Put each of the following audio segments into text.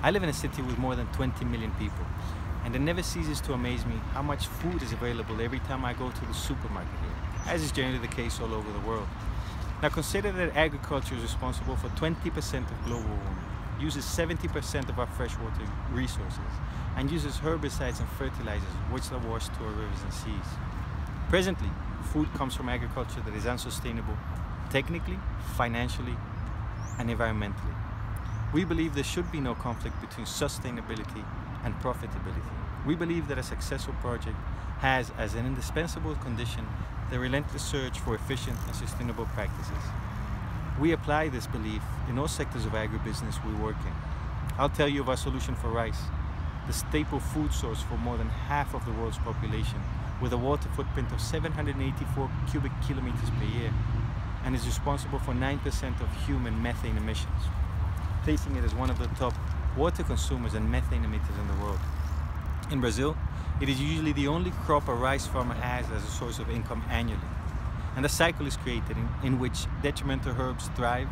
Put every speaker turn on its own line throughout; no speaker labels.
I live in a city with more than 20 million people, and it never ceases to amaze me how much food is available every time I go to the supermarket here, as is generally the case all over the world. Now consider that agriculture is responsible for 20% of global warming, uses 70% of our freshwater resources, and uses herbicides and fertilizers which are washed to our rivers and seas. Presently, food comes from agriculture that is unsustainable technically, financially, and environmentally. We believe there should be no conflict between sustainability and profitability. We believe that a successful project has as an indispensable condition the relentless search for efficient and sustainable practices. We apply this belief in all sectors of agribusiness we work in. I'll tell you of our solution for rice, the staple food source for more than half of the world's population, with a water footprint of 784 cubic kilometers per year, and is responsible for 9% of human methane emissions, placing it as one of the top water consumers and methane emitters in the world. In Brazil, it is usually the only crop a rice farmer has as a source of income annually. And a cycle is created in which detrimental herbs thrive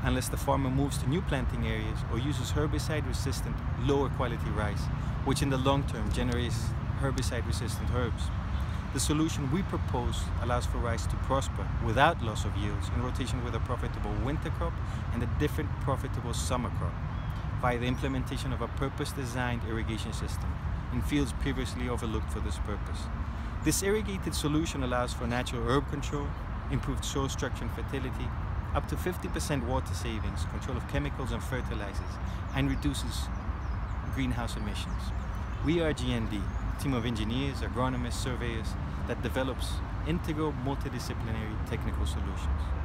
unless the farmer moves to new planting areas or uses herbicide-resistant, lower quality rice, which in the long term generates herbicide-resistant herbs. The solution we propose allows for rice to prosper without loss of yields in rotation with a profitable winter crop and a different profitable summer crop via the implementation of a purpose-designed irrigation system in fields previously overlooked for this purpose. This irrigated solution allows for natural herb control, improved soil structure and fertility, up to 50% water savings, control of chemicals and fertilizers, and reduces greenhouse emissions. We are GND, a team of engineers, agronomists, surveyors that develops integral multidisciplinary technical solutions.